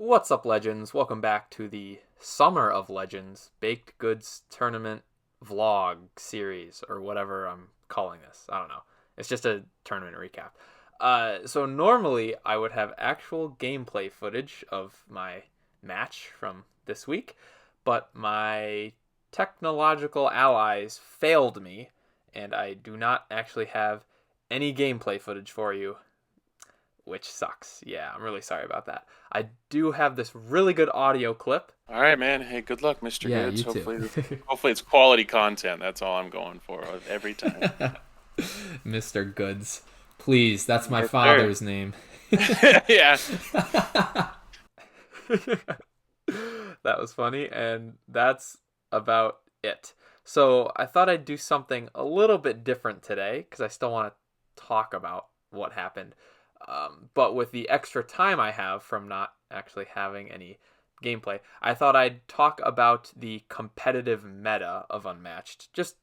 What's up, Legends? Welcome back to the Summer of Legends Baked Goods Tournament vlog series, or whatever I'm calling this. I don't know. It's just a tournament recap. So normally I would have actual gameplay footage of my match from this week, but my technological allies failed me, and I do not actually have any gameplay footage for you, which sucks. Yeah, I'm really sorry about that. I do have this really good audio clip. All right, man. Hey, good luck, Mr. Yeah, Goods. you too. Hopefully it's quality content. That's all I'm going for every time. Mr. Goods. Please, that's my Yes, sir. father's name. Yeah. That was funny, and that's about it. So I thought I'd do something a little bit different today because I still want to talk about what happened. But with the extra time I have from not actually having any gameplay, I thought I'd talk about the competitive meta of Unmatched. Just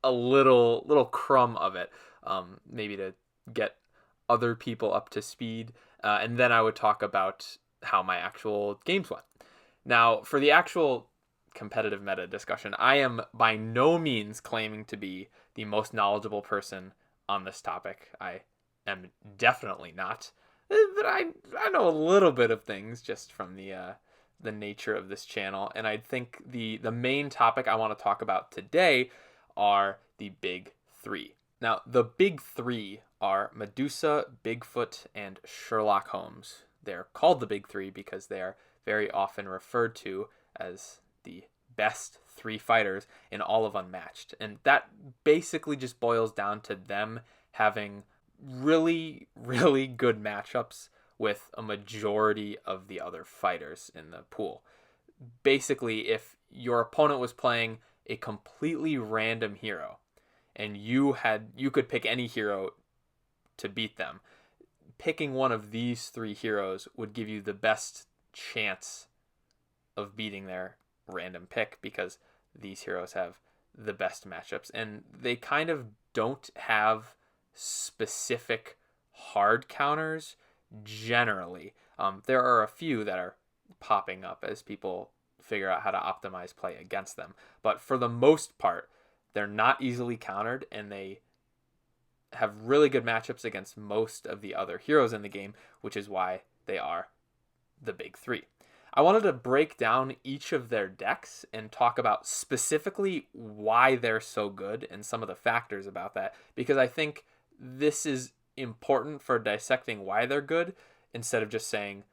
a little crumb of it, maybe to get other people up to speed, and then I would talk about how my actual games went. Now, for the actual competitive meta discussion, I am by no means claiming to be the most knowledgeable person on this topic. I am definitely not, but I know a little bit of things just from the nature of this channel, and I think the main topic I want to talk about today are the big three. Now, the big three are Medusa, Bigfoot, and Sherlock Holmes. They're called the big three because they are very often referred to as the best three fighters in all of Unmatched. And that basically just boils down to them having really, really good matchups with a majority of the other fighters in the pool. Basically, if your opponent was playing a completely random hero and you could pick any hero to beat them, picking one of these three heroes would give you the best chance of beating their random pick because these heroes have the best matchups, and they kind of don't have specific hard counters generally. There are a few that are popping up as people figure out how to optimize play against them, but for the most part, they're not easily countered, and they have really good matchups against most of the other heroes in the game, which is why they are the big three. I wanted to break down each of their decks and talk about specifically why they're so good and some of the factors about that, because I think this is important for dissecting why they're good instead of just saying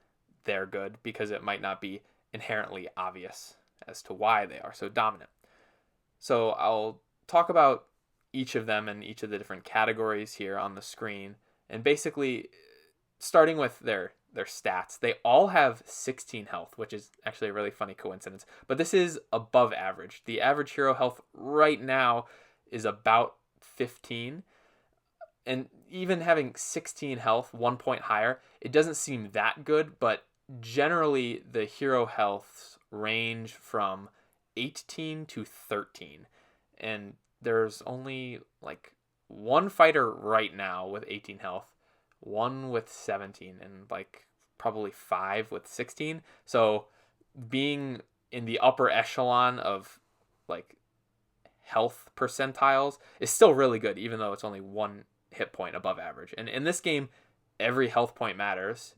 they're good, because it might not be inherently obvious as to why they are so dominant. So I'll talk about each of them and each of the different categories here on the screen, and basically starting with their stats. They all have 16 health, which is actually a really funny coincidence, but this is above average. The average hero health right now is about 15, and even having 16 health, 1 point higher, it doesn't seem that good, but generally the hero healths range from 18 to 13, and there's only like one fighter right now with 18 health, one with 17, and like probably five with 16. So being in the upper echelon of like health percentiles is still really good, even though it's only one hit point above average. And in this game, every health point matters.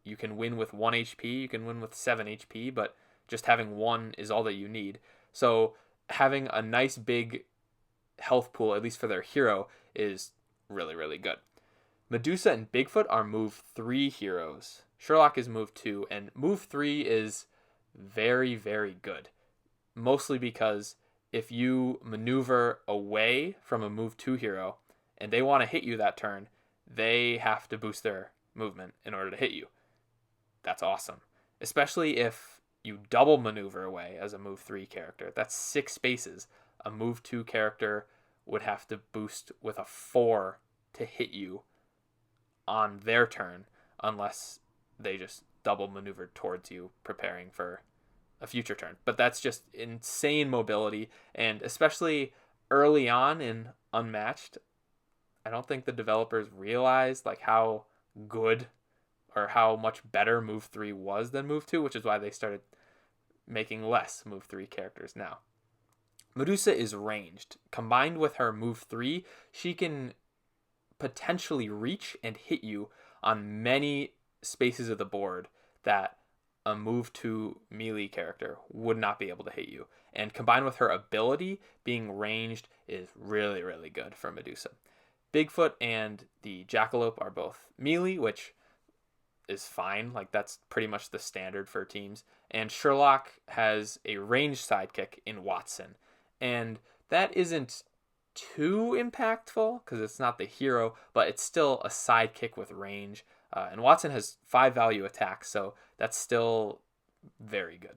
You can win with 1 HP, you can win with 7 HP, but just having one is all that you need. So having a nice big health pool, at least for their hero, is really, really good. Medusa and Bigfoot are move 3 heroes. Sherlock is move 2, and move 3 is very, very good. Mostly because if you maneuver away from a move 2 hero and they want to hit you that turn, they have to boost their movement in order to hit you. That's awesome. Especially if you double maneuver away as a move 3 character. That's 6 spaces. A move 2 character would have to boost with a 4 to hit you on their turn, unless they just double maneuvered towards you, preparing for a future turn. But that's just insane mobility, and especially early on in Unmatched, I don't think the developers realized like how good or how much better move 3 was than move 2, which is why they started making less move 3 characters now. Medusa is ranged. Combined with her move 3, she can potentially reach and hit you on many spaces of the board that a move 2 melee character would not be able to hit you. And combined with her ability, being ranged is really, really good for Medusa. Bigfoot and the Jackalope are both melee, which is fine. Like, that's pretty much the standard for teams. And Sherlock has a ranged sidekick in Watson. And that isn't too impactful because it's not the hero, but it's still a sidekick with range. And Watson has 5 value attacks, so that's still very good.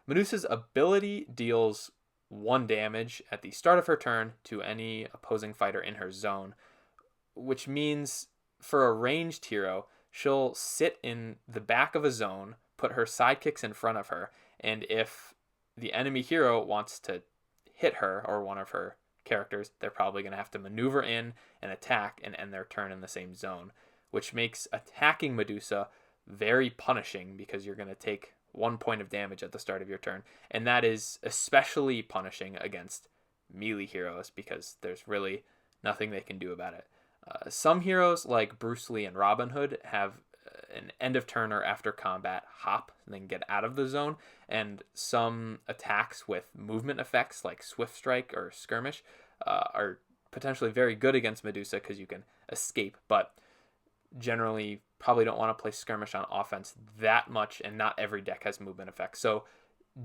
Medusa's ability deals 1 damage at the start of her turn to any opposing fighter in her zone, which means for a ranged hero, she'll sit in the back of a zone, put her sidekicks in front of her, and if the enemy hero wants to hit her or one of her characters, they're probably going to have to maneuver in and attack and end their turn in the same zone, which makes attacking Medusa very punishing because you're going to take 1 point of damage at the start of your turn. And that is especially punishing against melee heroes because there's really nothing they can do about it. Some heroes like Bruce Lee and Robin Hood have an end of turn or after combat hop and then get out of the zone, and some attacks with movement effects like Swift Strike or Skirmish are potentially very good against Medusa because you can escape, but generally probably don't want to play Skirmish on offense that much, and not every deck has movement effects. So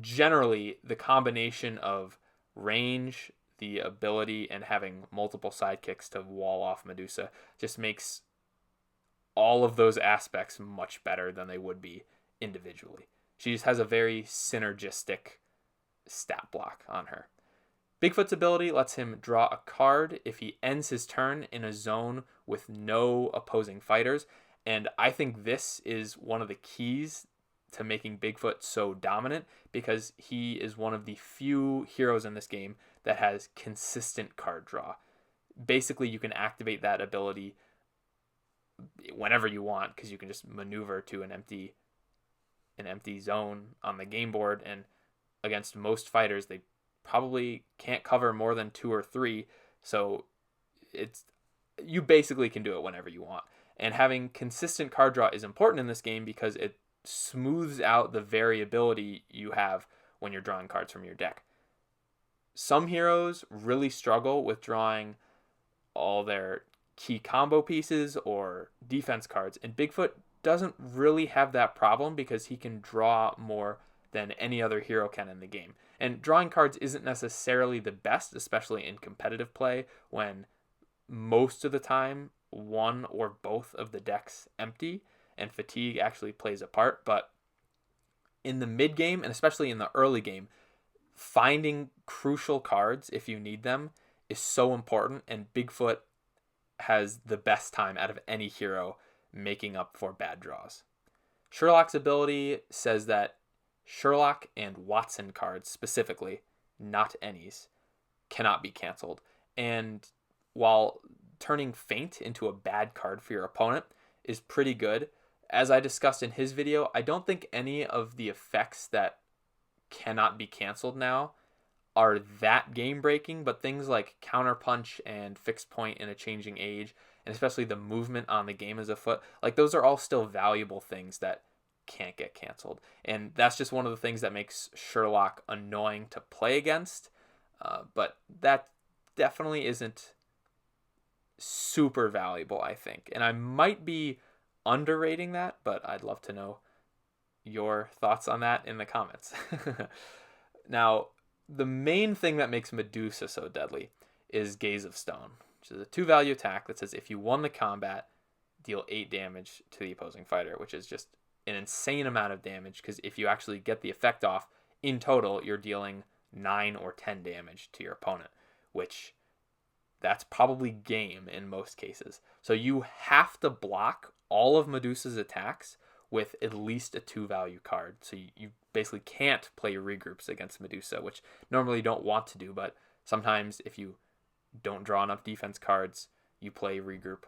generally the combination of range, the ability, and having multiple sidekicks to wall off Medusa just makes all of those aspects much better than they would be individually. She just has a very synergistic stat block on her. Bigfoot's ability lets him draw a card if he ends his turn in a zone with no opposing fighters, and I think this is one of the keys to making Bigfoot so dominant because he is one of the few heroes in this game that has consistent card draw. Basically, you can activate that ability whenever you want because you can just maneuver to an empty zone on the game board, and against most fighters they probably can't cover more than 2 or 3, so you basically can do it whenever you want. And having consistent card draw is important in this game because it smooths out the variability you have when you're drawing cards from your deck. Some heroes really struggle with drawing all their key combo pieces or defense cards, and Bigfoot doesn't really have that problem because he can draw more than any other hero can in the game. And drawing cards isn't necessarily the best, especially in competitive play when most of the time one or both of the decks empty and fatigue actually plays a part. But in the mid game and especially in the early game, finding crucial cards if you need them is so important, and Bigfoot has the best time out of any hero making up for bad draws. Sherlock's ability says that Sherlock and Watson cards specifically, not any's, cannot be canceled. And while turning Feint into a bad card for your opponent is pretty good, as I discussed in his video, I don't think any of the effects that cannot be canceled now are that game breaking, but things like counterpunch and fixed point in a changing age, and especially the movement on the game as a foot, like those are all still valuable things that can't get canceled. And that's just one of the things that makes Sherlock annoying to play against, but that definitely isn't super valuable, I think. And I might be underrating that, but I'd love to know your thoughts on that in the comments. Now, the main thing that makes Medusa so deadly is Gaze of Stone, which is a 2-value attack that says if you won the combat, deal 8 damage to the opposing fighter, which is just an insane amount of damage because if you actually get the effect off, in total, you're dealing 9 or 10 damage to your opponent, which that's probably game in most cases. So you have to block all of Medusa's attacks with at least a 2-value card. So you basically can't play regroups against Medusa, which normally you don't want to do, but sometimes if you don't draw enough defense cards, you play regroup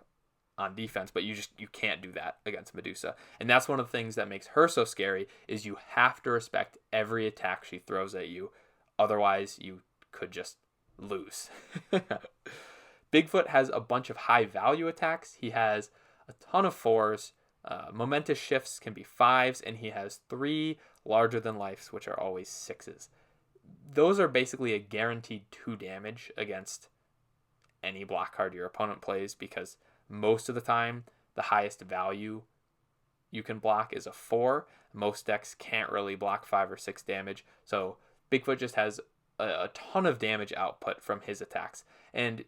on defense, but you can't do that against Medusa. And that's one of the things that makes her so scary is you have to respect every attack she throws at you. Otherwise, you could just lose. Bigfoot has a bunch of high value attacks. He has a ton of 4s. Momentous shifts can be 5s, and he has 3 larger than lifes, which are always 6s. Those are basically a guaranteed 2 damage against any block card your opponent plays, because most of the time the highest value you can block is a 4. Most decks can't really block 5 or 6 damage, so Bigfoot just has a ton of damage output from his attacks. And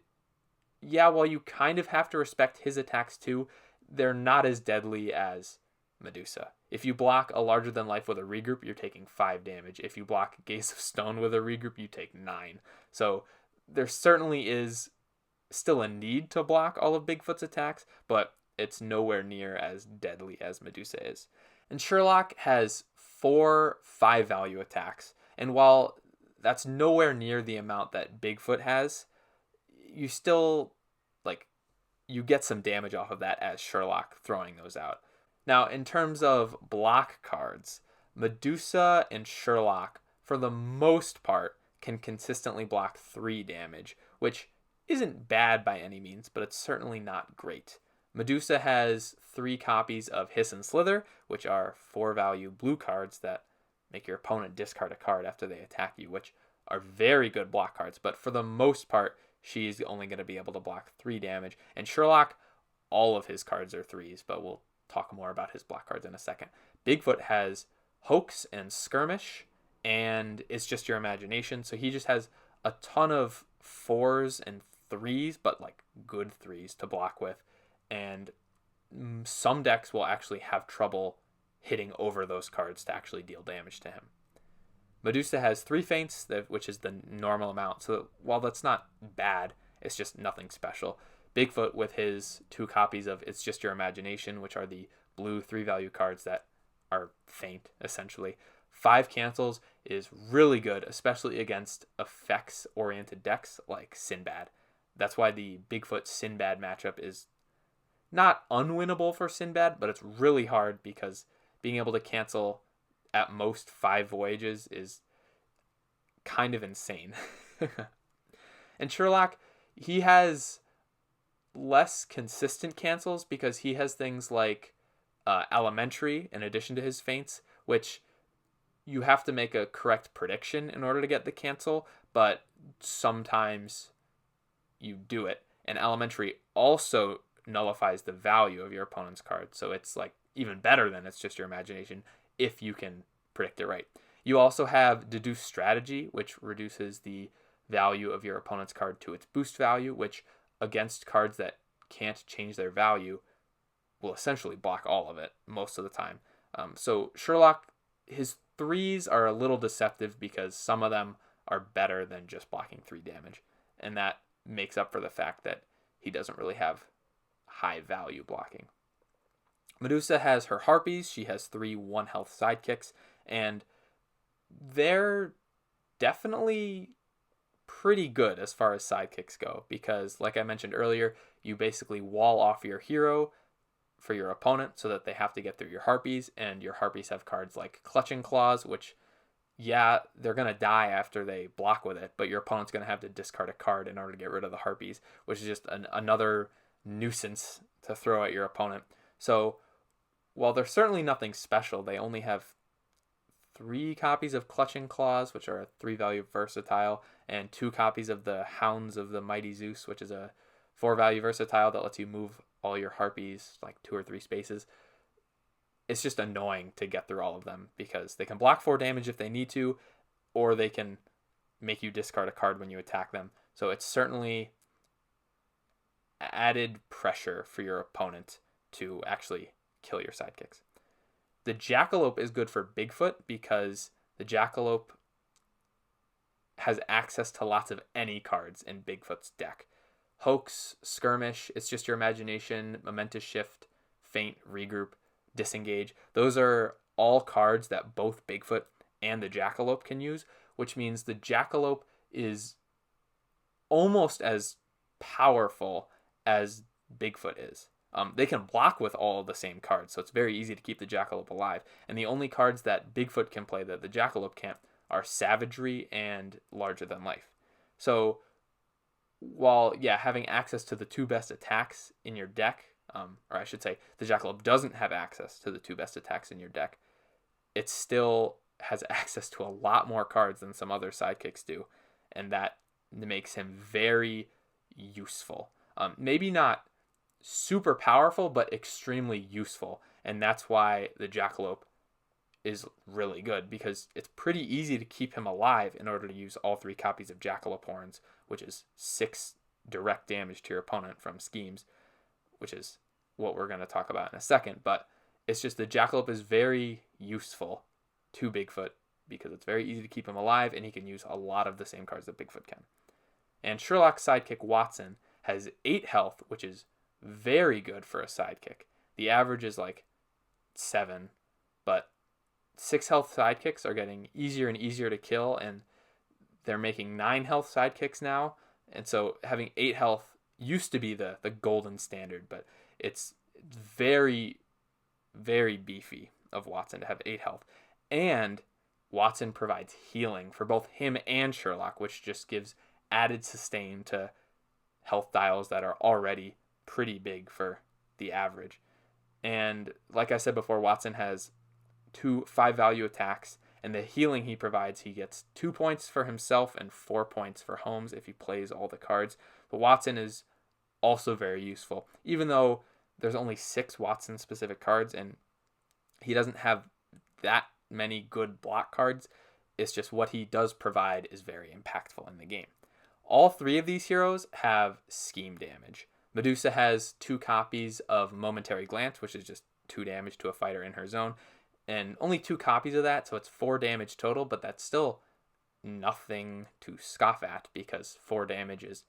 yeah, while you kind of have to respect his attacks too, they're not as deadly as Medusa. If you block a larger than life with a regroup, you're taking 5 damage. If you block Gaze of Stone with a regroup, you take 9. So there certainly is still a need to block all of Bigfoot's attacks, but it's nowhere near as deadly as Medusa is. And Sherlock has 4 5-value attacks, and while that's nowhere near the amount that Bigfoot has, you still, you get some damage off of that as Sherlock throwing those out. Now, in terms of block cards, Medusa and Sherlock, for the most part, can consistently block 3 damage, which isn't bad by any means, but it's certainly not great. Medusa has 3 copies of Hiss and Slither, which are 4-value blue cards that make your opponent discard a card after they attack you, which are very good block cards, but for the most part, she's only going to be able to block 3 damage. And Sherlock, all of his cards are 3s, but we'll talk more about his block cards in a second. Bigfoot has Hoax and Skirmish, and It's Just Your Imagination, so he just has a ton of 4s and 3s, but good 3s to block with, and some decks will actually have trouble hitting over those cards to actually deal damage to him. Medusa has 3 feints, which is the normal amount, so while that's not bad, it's just nothing special. Bigfoot with his 2 copies of It's Just Your Imagination, which are the blue 3-value cards that are feint, essentially. 5 cancels is really good, especially against effects-oriented decks like Sinbad. That's why the Bigfoot-Sinbad matchup is not unwinnable for Sinbad, but it's really hard because being able to cancel at most 5 voyages is kind of insane. And Sherlock, he has less consistent cancels because he has things like Elementary in addition to his feints, which you have to make a correct prediction in order to get the cancel, but sometimes you do it. And Elementary also nullifies the value of your opponent's card, so it's even better than It's Just Your Imagination if you can predict it right. You also have Deduce Strategy, which reduces the value of your opponent's card to its boost value, which against cards that can't change their value will essentially block all of it most of the time. So Sherlock, his 3s are a little deceptive because some of them are better than just blocking 3 damage, and that makes up for the fact that he doesn't really have high value blocking. Medusa has her Harpies. She has 3 1-health sidekicks, and they're definitely pretty good as far as sidekicks go because, like I mentioned earlier, you basically wall off your hero for your opponent so that they have to get through your Harpies, and your Harpies have cards like Clutching Claws, which, yeah, they're going to die after they block with it, but your opponent's going to have to discard a card in order to get rid of the Harpies, which is just another nuisance to throw at your opponent. So while they're certainly nothing special, they only have 3 copies of Clutching Claws, which are a 3-value versatile, and 2 copies of the Hounds of the Mighty Zeus, which is a 4-value versatile that lets you move all your Harpies 2 or 3 spaces. It's just annoying to get through all of them because they can block 4 damage if they need to, or they can make you discard a card when you attack them. So it's certainly added pressure for your opponent to actually kill your sidekicks. The Jackalope is good for Bigfoot because the Jackalope has access to lots of any cards in Bigfoot's deck. Hoax, Skirmish, It's Just Your Imagination, Momentous Shift, Feint, Regroup, Disengage. Those are all cards that both Bigfoot and the Jackalope can use, which means the Jackalope is almost as powerful as Bigfoot is. They can block with all the same cards, so it's very easy to keep the Jackalope alive. And the only cards that Bigfoot can play that the Jackalope can't are Savagery and Larger Than Life. So while, yeah, having access to the two best attacks in your deck, or I should say, the Jackalope doesn't have access to the two best attacks in your deck, it still has access to a lot more cards than some other sidekicks do, and that makes him very useful. Maybe not super powerful, but extremely useful, and that's why the Jackalope is really good, because it's pretty easy to keep him alive in order to use all 3 copies of Jackalope Horns, which is 6 direct damage to your opponent from schemes, which is what we're going to talk about in a second. But it's just the Jackalope is very useful to Bigfoot because it's very easy to keep him alive, and he can use a lot of the same cards that Bigfoot can. And Sherlock's sidekick Watson has 8 health, which is very good for a sidekick. The average is like 7, but 6 health sidekicks are getting easier and easier to kill, and they're making 9 health sidekicks now. And so having 8 health used to be the golden standard, but it's very, very beefy of Watson to have 8 health. And Watson provides healing for both him and Sherlock, which just gives added sustain to health dials that are already pretty big for the average. And like I said before, Watson has 2 5-value attacks, and the healing he provides, he gets 2 points for himself and 4 points for Holmes if he plays all the cards. But Watson is also very useful, even though there's only 6 Watson specific cards and he doesn't have that many good block cards. It's just what he does provide is very impactful in the game. All 3 of these heroes have scheme damage. Medusa has 2 copies of Momentary Glance, which is just 2 damage to a fighter in her zone, and only 2 copies of that, so it's 4 damage total, but that's still nothing to scoff at, because 4 damage is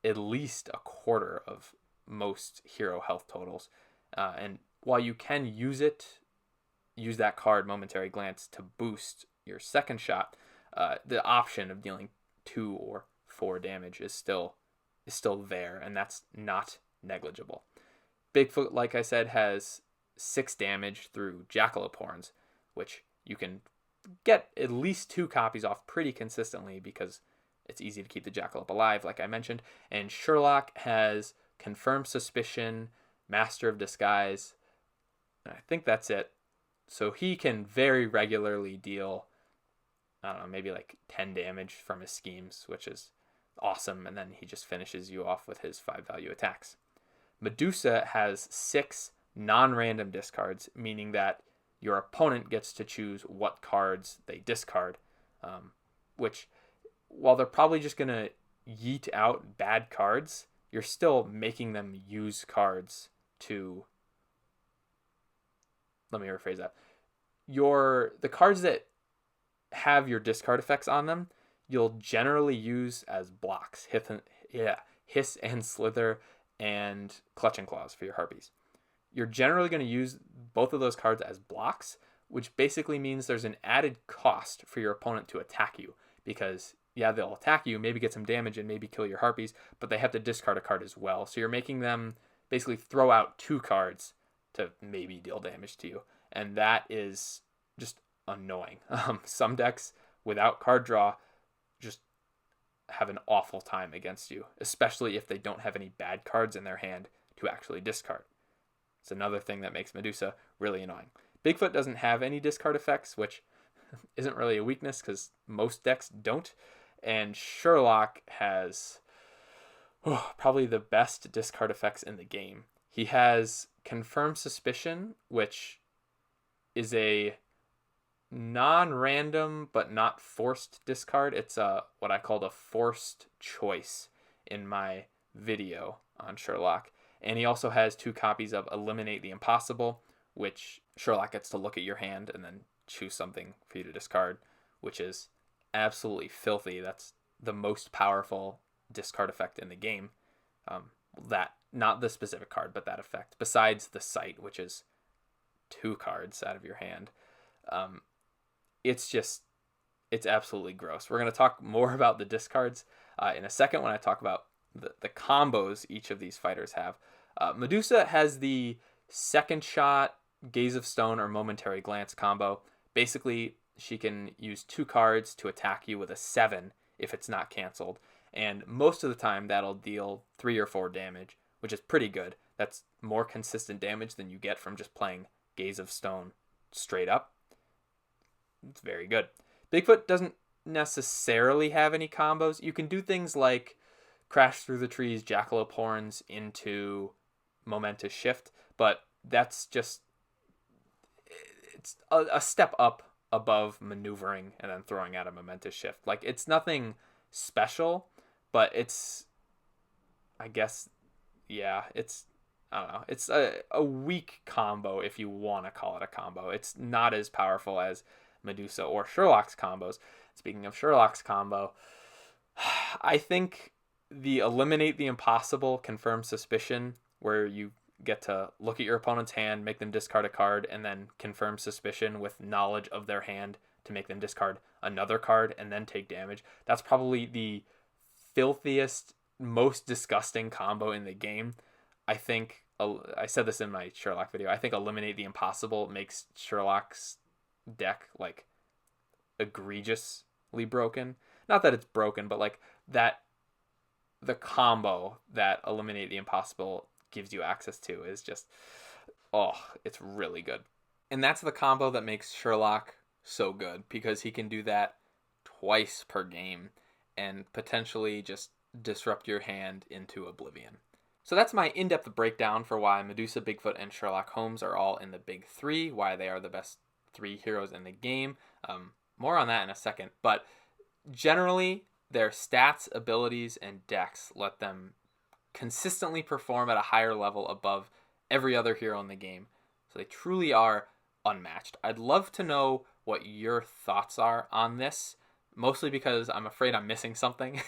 at least a quarter of most hero health totals. And while you can use that card, Momentary Glance, to boost your second shot, the option of dealing 2 or 4 damage is still there, and that's not negligible. Bigfoot, like I said, has 6 damage through Jackalope Horns, which you can get at least 2 copies off pretty consistently because it's easy to keep the Jackalope alive, like I mentioned. And Sherlock has Confirmed Suspicion, Master of Disguise, and I think that's it. So he can very regularly deal, I don't know, maybe like 10 damage from his schemes, which is awesome, and then he just finishes you off with his 5-value attacks. Medusa has 6 non-random discards, meaning that your opponent gets to choose what cards they discard, which, while they're probably just going to yeet out bad cards, you're still making them use cards to... Let me rephrase that. The cards that have your discard effects on them, you'll generally use as blocks. Hiss and Slither and Clutch and Claws for your Harpies. You're generally going to use both of those cards as blocks, which basically means there's an added cost for your opponent to attack you, because, yeah, they'll attack you, maybe get some damage and maybe kill your Harpies, but they have to discard a card as well. So you're making them basically throw out 2 cards to maybe deal damage to you, and that is just annoying. Some decks without card draw just have an awful time against you, especially if they don't have any bad cards in their hand to actually discard. It's another thing that makes Medusa really annoying. Bigfoot doesn't have any discard effects, which isn't really a weakness because most decks don't. And Sherlock has probably the best discard effects in the game. He has Confirmed Suspicion, which is a non-random but not forced discard. It's what I called a forced choice in my video on Sherlock. And he also has 2 copies of Eliminate the Impossible, which Sherlock gets to look at your hand and then choose something for you to discard, which is absolutely filthy. That's the most powerful discard effect in the game. That, not the specific card, but that effect, besides the sight, which is 2 cards out of your hand. It's absolutely gross. We're going to talk more about the discards in a second when I talk about the combos each of these fighters have. Medusa has the second shot, gaze of stone, or momentary glance combo. Basically, she can use 2 cards to attack you with a 7 if it's not canceled. And most of the time, that'll deal 3 or 4 damage, which is pretty good. That's more consistent damage than you get from just playing Gaze of Stone straight up. It's very good. Bigfoot doesn't necessarily have any combos. You can do things like Crash Through the Trees, Jackalope Horns into Momentous Shift, but that's just, it's a step up above maneuvering and then throwing out a Momentous Shift. Like, it's nothing special, but it's, I guess, yeah, it's, I don't know. It's a weak combo if you want to call it a combo. It's not as powerful as Medusa or Sherlock's combos. Speaking of Sherlock's combo, I think the Eliminate the Impossible, Confirm Suspicion, where you get to look at your opponent's hand, make them discard a card, and then confirm suspicion with knowledge of their hand to make them discard another card and then take damage. That's probably the filthiest, most disgusting combo in the game. I think, I said this in my Sherlock video, I think Eliminate the Impossible makes Sherlock's deck like egregiously broken. Not that it's broken, but like that, the combo that Eliminate the Impossible gives you access to is just, oh, it's really good. And that's the combo that makes Sherlock so good, because he can do that twice per game and potentially just disrupt your hand into oblivion. So that's my in-depth breakdown for why Medusa, Bigfoot, and Sherlock Holmes are all in the big 3, why they are the best 3 heroes in the game. More on that in a second, but generally their stats, abilities, and decks let them consistently perform at a higher level above every other hero in the game. So they truly are unmatched. I'd love to know what your thoughts are on this, mostly because I'm afraid I'm missing something.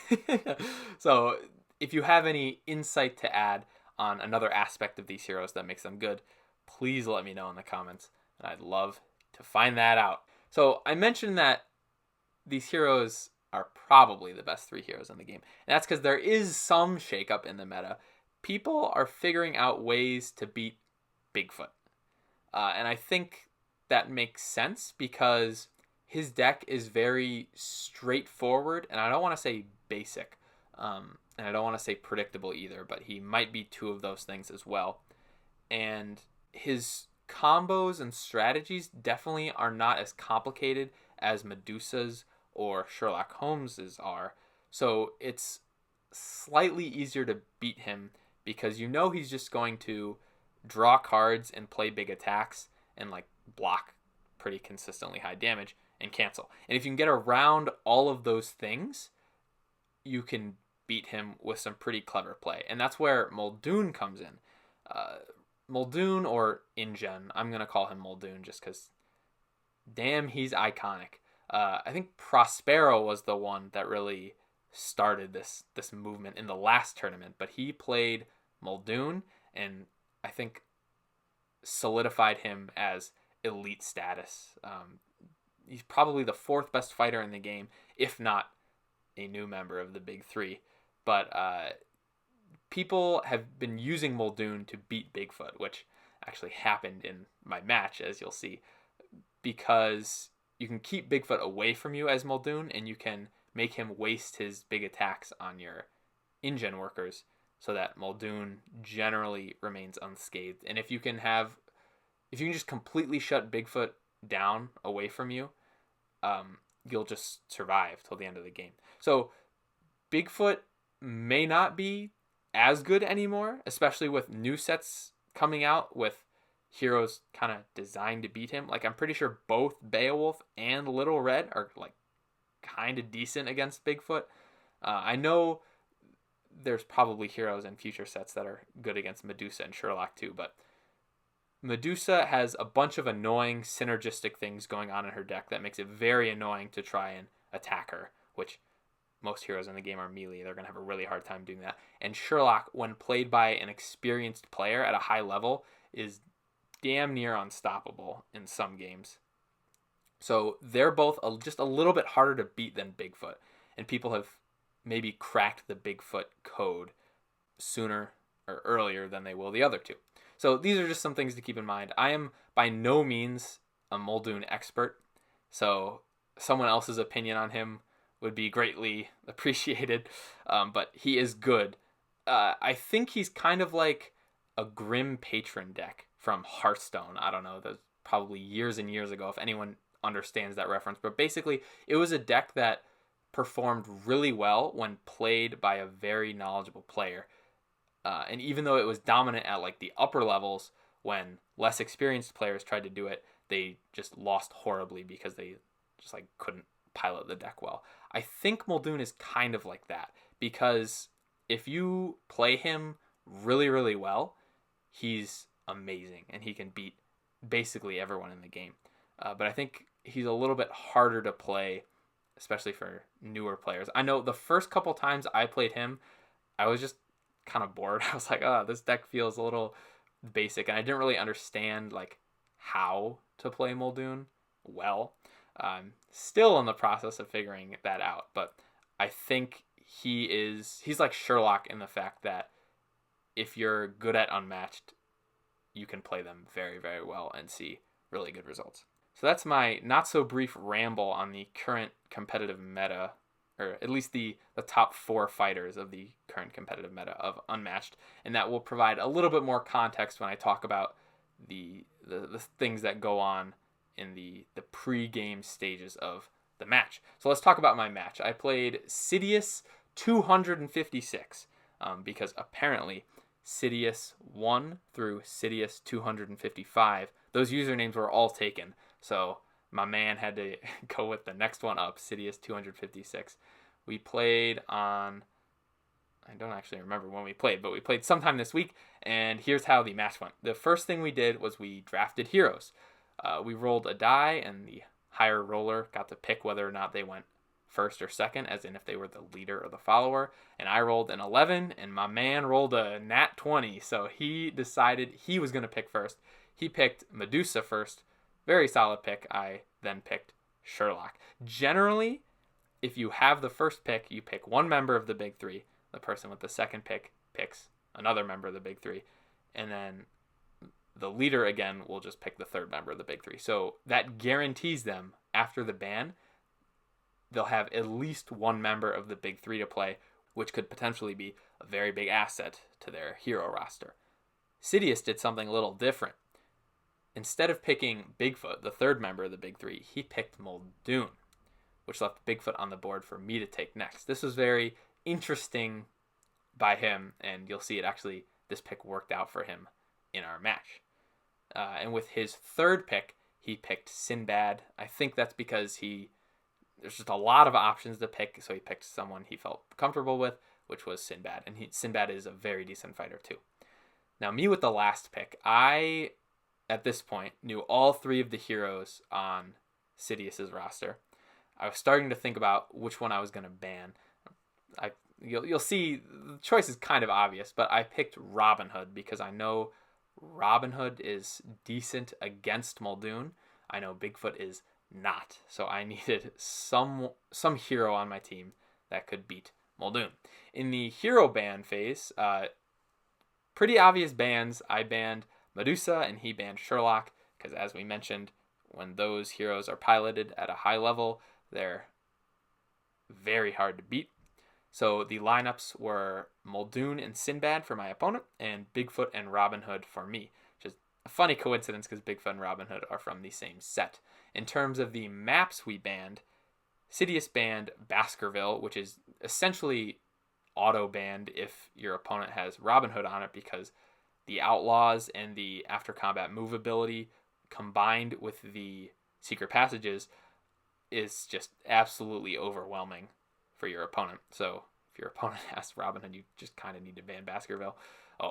So if you have any insight to add on another aspect of these heroes that makes them good, please let me know in the comments, and I'd love to find that out. So I mentioned that these heroes are probably the best 3 heroes in the game, and that's because there is some shakeup in the meta. People are figuring out ways to beat Bigfoot, and I think that makes sense because his deck is very straightforward, and I don't want to say basic, and I don't want to say predictable either, but he might be 2 of those things as well. And his combos and strategies definitely are not as complicated as Medusa's or Sherlock Holmes's are. So it's slightly easier to beat him because you know he's just going to draw cards and play big attacks and like block pretty consistently high damage and cancel. And if you can get around all of those things, you can beat him with some pretty clever play. And that's where Muldoon comes in. Muldoon, or InGen, I'm going to call him Muldoon just because, damn, he's iconic. I think Prospero was the one that really started this movement in the last tournament, but he played Muldoon and I think solidified him as elite status. He's probably the 4th best fighter in the game, if not a new member of the big 3. But people have been using Muldoon to beat Bigfoot, which actually happened in my match, as you'll see, because you can keep Bigfoot away from you as Muldoon, and you can make him waste his big attacks on your InGen workers so that Muldoon generally remains unscathed. And if you can just completely shut Bigfoot down away from you, you'll just survive till the end of the game. So Bigfoot may not be as good anymore, especially with new sets coming out with heroes kind of designed to beat him. Like, I'm pretty sure both Beowulf and Little Red are like kind of decent against Bigfoot. I know there's probably heroes in future sets that are good against Medusa and Sherlock too, but Medusa has a bunch of annoying synergistic things going on in her deck that makes it very annoying to try and attack her, which most heroes in the game are melee. They're going to have a really hard time doing that. And Sherlock, when played by an experienced player at a high level, is damn near unstoppable in some games. So they're both just a little bit harder to beat than Bigfoot. And people have maybe cracked the Bigfoot code sooner or earlier than they will the other two. So these are just some things to keep in mind. I am by no means a Muldoon expert, so someone else's opinion on him would be greatly appreciated, but he is good. I think he's kind of like a Grim Patron deck from Hearthstone. I don't know, that's probably years and years ago if anyone understands that reference, but basically it was a deck that performed really well when played by a very knowledgeable player. And even though it was dominant at like the upper levels, when less experienced players tried to do it, they just lost horribly because they just like couldn't pilot the deck well. I think Muldoon is kind of like that because if you play him really, really well, he's amazing and he can beat basically everyone in the game. But I think he's a little bit harder to play, especially for newer players. I know the first couple times I played him, I was just kind of bored. I was like, oh, this deck feels a little basic, and I didn't really understand like how to play Muldoon well. I'm still in the process of figuring that out, but I think he's like Sherlock in the fact that if you're good at Unmatched, you can play them very, very well and see really good results. So that's my not so brief ramble on the current competitive meta, or at least the top 4 fighters of the current competitive meta of Unmatched, and that will provide a little bit more context when I talk about the things that go on in the pre-game stages of the match. So let's talk about my match. I played Sidious 256 because apparently Sidious 1 through Sidious 255, those usernames were all taken. So my man had to go with the next one up, Sidious 256. We played on, I don't actually remember when we played, but we played sometime this week, and here's how the match went. The first thing we did was we drafted heroes. We rolled a die, and the higher roller got to pick whether or not they went first or second, as in if they were the leader or the follower. And I rolled an 11, and my man rolled a nat 20, so he decided he was going to pick first. He picked Medusa first. Very solid pick. I then picked Sherlock. Generally, if you have the first pick, you pick one member of the big 3. The person with the second pick picks another member of the big 3. And then the leader, again, will just pick the third member of the big 3. So that guarantees them, after the ban, they'll have at least one member of the big 3 to play, which could potentially be a very big asset to their hero roster. Sidious did something a little different. Instead of picking Bigfoot, the third member of the big 3, he picked Muldoon, which left Bigfoot on the board for me to take next. This was very interesting by him, and you'll see it actually, this pick worked out for him in our match. And with his third pick, he picked Sinbad. I think that's because there's just a lot of options to pick, so he picked someone he felt comfortable with, which was Sinbad. And Sinbad is a very decent fighter too. Now, me with the last pick, I, at this point, knew all 3 of the heroes on Sidious's roster. I was starting to think about which one I was going to ban. You'll see the choice is kind of obvious, but I picked Robin Hood because I know Robin Hood is decent against Muldoon. I know Bigfoot is not, so I needed some hero on my team that could beat Muldoon. In the hero ban phase, pretty obvious bans. I banned Medusa and he banned Sherlock because, as we mentioned, when those heroes are piloted at a high level, they're very hard to beat. So the lineups were Muldoon and Sinbad for my opponent, and Bigfoot and Robin Hood for me. Which is a funny coincidence because Bigfoot and Robin Hood are from the same set. In terms of the maps we banned, Sidious banned Baskerville, which is essentially auto-banned if your opponent has Robin Hood on it because the Outlaws and the after combat move ability combined with the secret passages is just absolutely overwhelming for your opponent. So if your opponent has Robin Hood, you just kind of need to ban Baskerville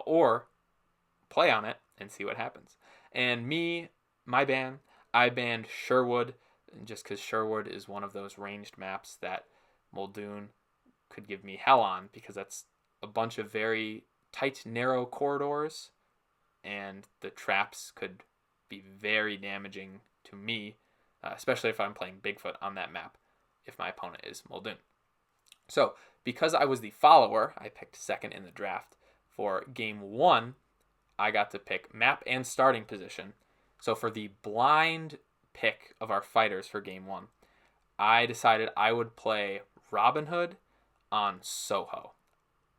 or play on it and see what happens. And I banned Sherwood just because Sherwood is one of those ranged maps that Muldoon could give me hell on because that's a bunch of very tight, narrow corridors, and the traps could be very damaging to me, especially if I'm playing Bigfoot on that map, if my opponent is Muldoon. So, because I was the follower, I picked second in the draft For game one, I got to pick map and starting position. So for the blind pick of our fighters for game one, I decided I would play Robin Hood on Soho.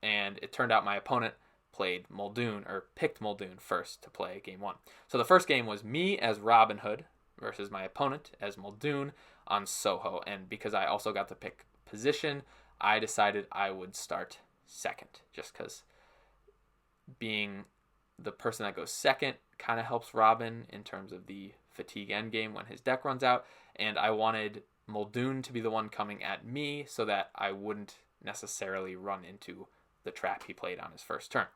And it turned out my opponent played Muldoon, or picked Muldoon first to play game one. So the first game was me as Robin Hood versus my opponent as Muldoon on Soho. And because I also got to pick position, I decided I would start second, just because being the person that goes second kind of helps Robin in terms of the fatigue endgame when his deck runs out. And I wanted Muldoon to be the one coming at me so that I wouldn't necessarily run into the trap he played on his first turn.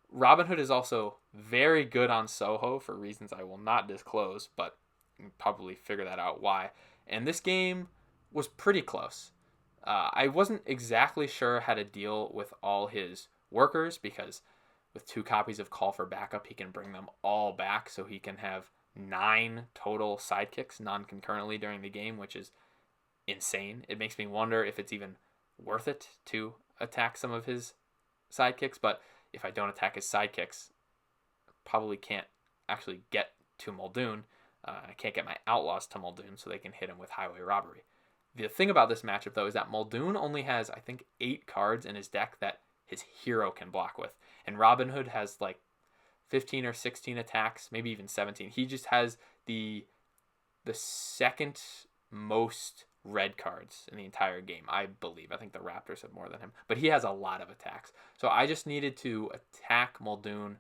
Robin Hood is also very good on Soho for reasons I will not disclose, but you can probably figure that out why. And this game was pretty close. I wasn't exactly sure how to deal with all his workers, because with 2 copies of Call for Backup, he can bring them all back, so he can have 9 total sidekicks non-concurrently during the game, which is insane. It makes me wonder if it's even worth it to attack some of his sidekicks, but if I don't attack his sidekicks, I probably can't actually get to Muldoon. I can't get my outlaws to Muldoon so they can hit him with highway robbery. The thing about this matchup, though, is that Muldoon only has, I think, 8 cards in his deck that his hero can block with. And Robin Hood has like 15 or 16 attacks, maybe even 17. He just has the second most red cards in the entire game, I believe. I think the Raptors have more than him, but he has a lot of attacks. So I just needed to attack Muldoon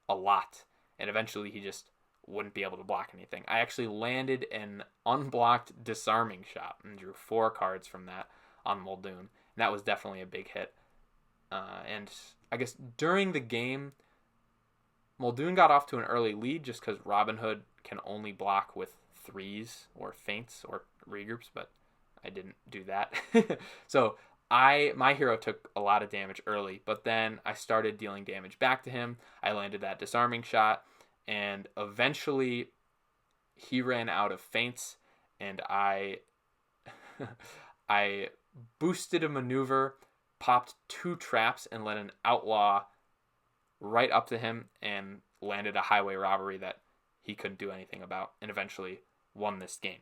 a lot, and eventually he just wouldn't be able to block anything. I actually landed an unblocked disarming shot and drew 4 cards from that on Muldoon, and that was definitely a big hit. And I guess during the game, Muldoon got off to an early lead just because Robin Hood can only block with 3s or feints or regroups, but I didn't do that. So my hero took a lot of damage early, but then I started dealing damage back to him. I landed that disarming shot, and eventually he ran out of feints, and I I boosted a maneuver, popped 2 traps, and let an outlaw right up to him and landed a highway robbery that he couldn't do anything about, and eventually won this game.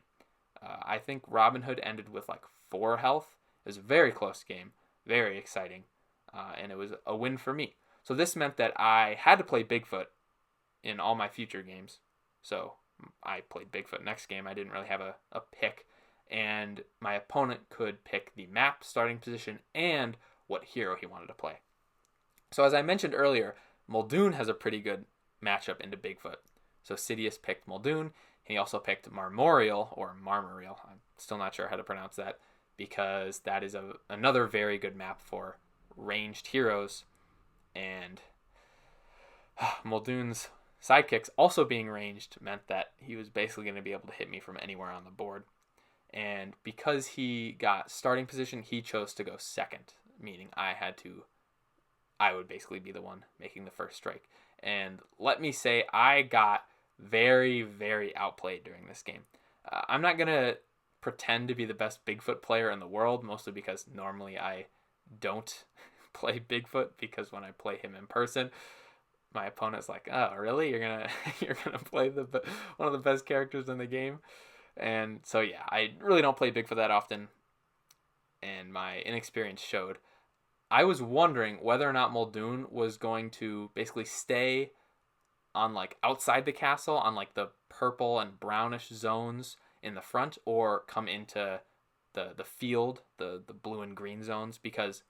I think Robin Hood ended with like 4 health. It was a very close game, very exciting, and it was a win for me. So this meant that I had to play Bigfoot in all my future games. So I played Bigfoot next game. I didn't really have a pick, and my opponent could pick the map, starting position, and what hero he wanted to play. So as I mentioned earlier, Muldoon has a pretty good matchup into Bigfoot. So Sidious picked Muldoon. He also picked Marmorial, or Marmorial. I'm still not sure how to pronounce that, because that is another very good map for ranged heroes. And Muldoon's sidekicks also being ranged meant that he was basically going to be able to hit me from anywhere on the board. And because he got starting position, he chose to go second, meaning I would basically be the one making the first strike. And let me say, I got very, very outplayed during this game. I'm not going to pretend to be the best Bigfoot player in the world, mostly because normally I don't play Bigfoot, because when I play him in person, my opponent's like, "Oh, really? You're gonna play one of the best characters in the game?" And so yeah, I really don't play Bigfoot that often, and my inexperience showed. I was wondering whether or not Muldoon was going to basically stay on like outside the castle on like the purple and brownish zones in the front, or come into the field, the blue and green zones, because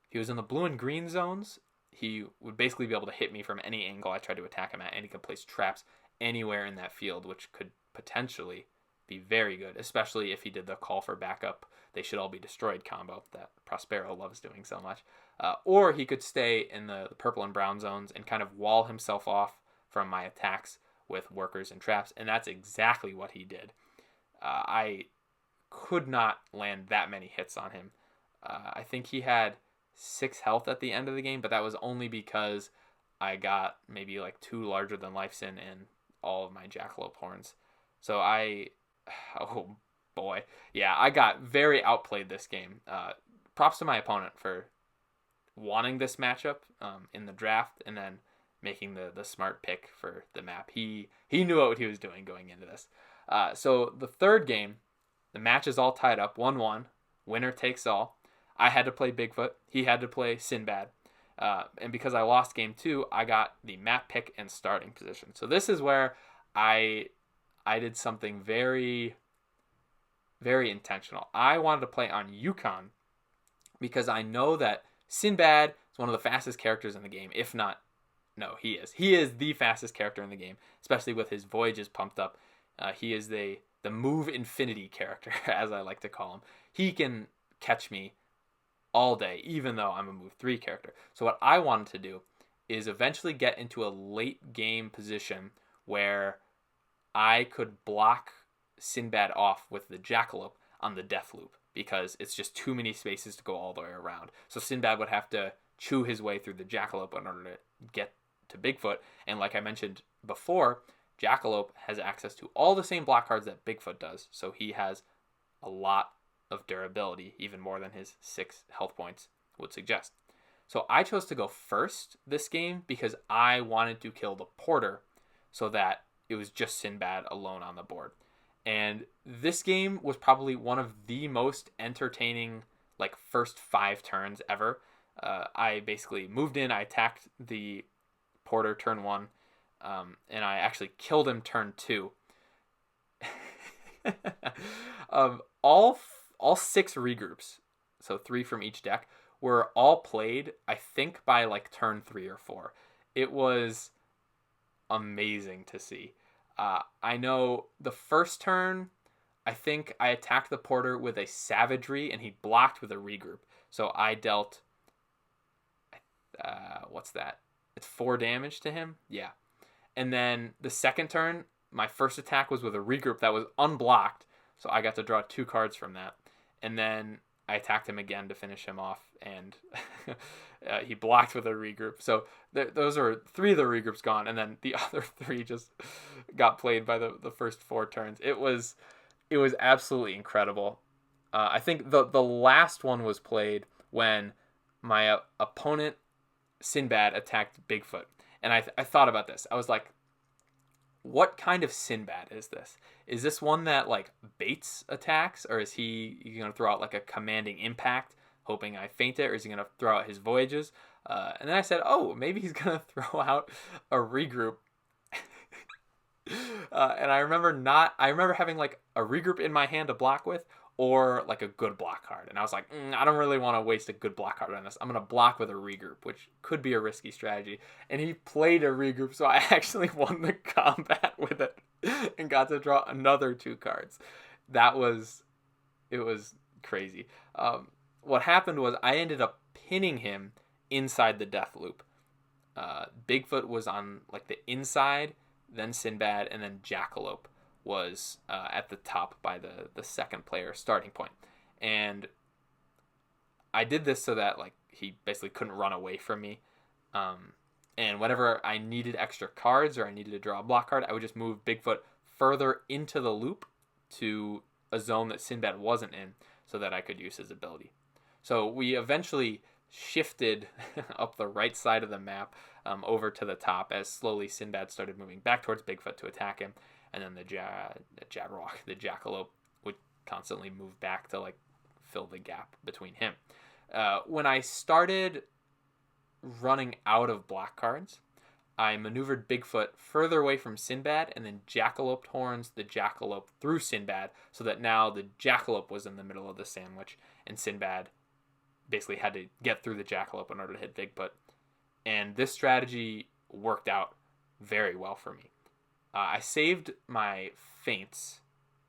if he was in the blue and green zones, he would basically be able to hit me from any angle I tried to attack him at, and he could place traps anywhere in that field, which could potentially be very good, especially if he did the call for backup, they should all be destroyed combo that Prospero loves doing so much. Or he could stay in the purple and brown zones and kind of wall himself off from my attacks with workers and traps, and that's exactly what he did. I could not land that many hits on him. I think he had 6 health at the end of the game, but that was only because I got maybe like 2 larger than lifes in and all of my jackalope horns. So oh boy, yeah, I got very outplayed this game. Props to my opponent for wanting this matchup in the draft, and then making the smart pick for the map. He knew what he was doing going into this. So the third game, the match is all tied up, 1-1. Winner takes all. I had to play Bigfoot. He had to play Sinbad. And because I lost game 2, I got the map pick and starting position. So this is where I did something very, very intentional. I wanted to play on Yukon because I know that Sinbad is one of the fastest characters in the game, if not, no, he is. He is the fastest character in the game, especially with his voyages pumped up. He is the move infinity character, as I like to call him. He can catch me all day, even though I'm a move 3 character. So what I wanted to do is eventually get into a late game position where I could block Sinbad off with the Jackalope on the death loop, because it's just too many spaces to go all the way around. So Sinbad would have to chew his way through the Jackalope in order to get to Bigfoot. And like I mentioned before, Jackalope has access to all the same block cards that Bigfoot does. So he has a lot of durability, even more than his 6 health points would suggest. So I chose to go first this game because I wanted to kill the Porter so that it was just Sinbad alone on the board. And this game was probably one of the most entertaining like first 5 turns ever. I basically moved in, I attacked the Porter turn 1, and I actually killed him turn 2. All 6 regroups, so 3 from each deck, were all played, I think, by like turn 3 or 4. It was amazing to see. I know the first turn, I think I attacked the Porter with a Savagery, and he blocked with a regroup. So I dealt, what's that? It's 4 damage to him? Yeah. And then the second turn, my first attack was with a regroup that was unblocked, so I got to draw 2 cards from that. And then I attacked him again to finish him off, and he blocked with a regroup. So those are 3 of the regroups gone, and then the other 3 just got played by the first 4 turns. It was absolutely incredible. I think the last one was played when my opponent Sinbad attacked Bigfoot, and I thought about this. I was like, what kind of Sinbad is this? Is this one that like baits attacks, or is he going to throw out like a commanding impact, hoping I faint it, or is he going to throw out his voyages? And then I said, oh, maybe he's going to throw out a regroup. And I remember having like a regroup in my hand to block with, or like a good block card. And I was like, I don't really want to waste a good block card on this. I'm going to block with a regroup, which could be a risky strategy. And he played a regroup, so I actually won the combat with it and got to draw another 2 cards. It was crazy. What happened was I ended up pinning him inside the death loop. Bigfoot was on like the inside, then Sinbad, and then Jackalope was at the top by the second player starting point. And I did this so that like he basically couldn't run away from me. And whenever I needed extra cards or I needed to draw a block card, I would just move Bigfoot further into the loop to a zone that Sinbad wasn't in so that I could use his ability. So we eventually shifted up the right side of the map over to the top as slowly Sinbad started moving back towards Bigfoot to attack him. And then the Jackalope would constantly move back to like fill the gap between him. When I started running out of block cards, I maneuvered Bigfoot further away from Sinbad and then Jackalope horns the Jackalope through Sinbad, so that now the Jackalope was in the middle of the sandwich and Sinbad basically had to get through the Jackalope in order to hit Bigfoot. And this strategy worked out very well for me. I saved my feints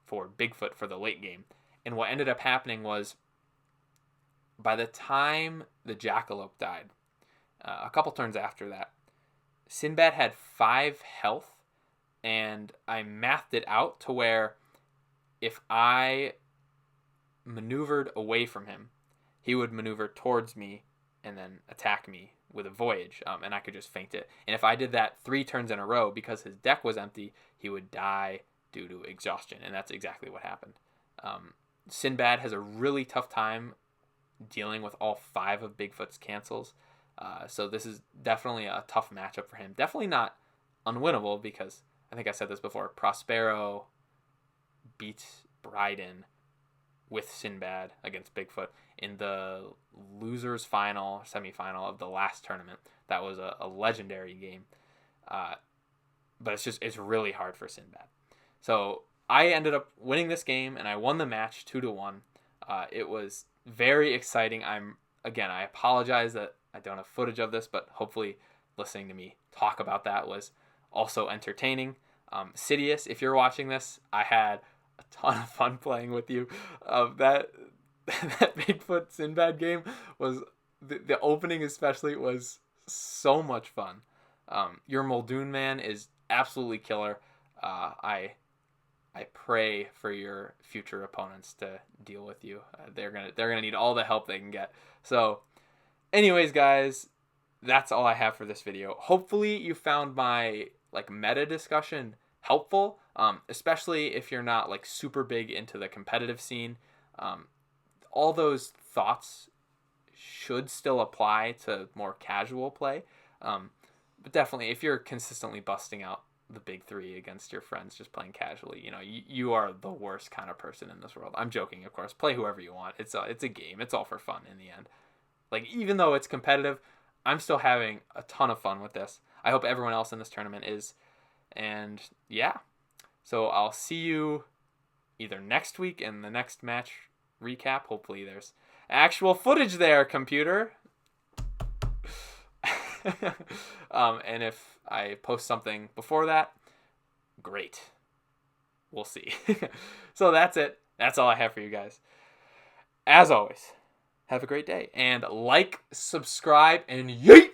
for Bigfoot for the late game. And what ended up happening was, by the time the Jackalope died, a couple turns after that, Sinbad had 5 health, and I mathed it out to where if I maneuvered away from him, he would maneuver towards me and then attack me with a voyage, and I could just feint it. And if I did that 3 turns in a row, because his deck was empty, he would die due to exhaustion, and that's exactly what happened. Sinbad has a really tough time dealing with all 5 of Bigfoot's cancels. So this is definitely a tough matchup for him. Definitely not unwinnable because I think I said this before. Prospero beats Bryden with Sinbad against Bigfoot in the losers semifinal of the last tournament. That was a legendary game. But it's really hard for Sinbad. So I ended up winning this game and I won the match 2-1. It was very exciting. I apologize that I don't have footage of this, but hopefully listening to me talk about that was also entertaining. Sidious, if you're watching this, I had a ton of fun playing with you. That Bigfoot Sinbad game was the opening especially was so much fun. Your Muldoon man is absolutely killer. I pray for your future opponents to deal with you. They're gonna need all the help they can get. So, anyways, guys, that's all I have for this video. Hopefully, you found my meta discussion helpful, especially if you're not super big into the competitive scene. All those thoughts should still apply to more casual play, but definitely if you're consistently busting out the big 3 against your friends just playing casually, you are the worst kind of person in this world. I'm joking, of course. Play whoever you want. It's a game. It's all for fun in the end. Even though it's competitive, I'm still having a ton of fun with this. I hope everyone else in this tournament is. And yeah, so I'll see you either next week in the next match recap. Hopefully there's actual footage there, computer. And if I post something before that, great. We'll see. So that's it. That's all I have for you guys. As always, have a great day. And subscribe, and yeet!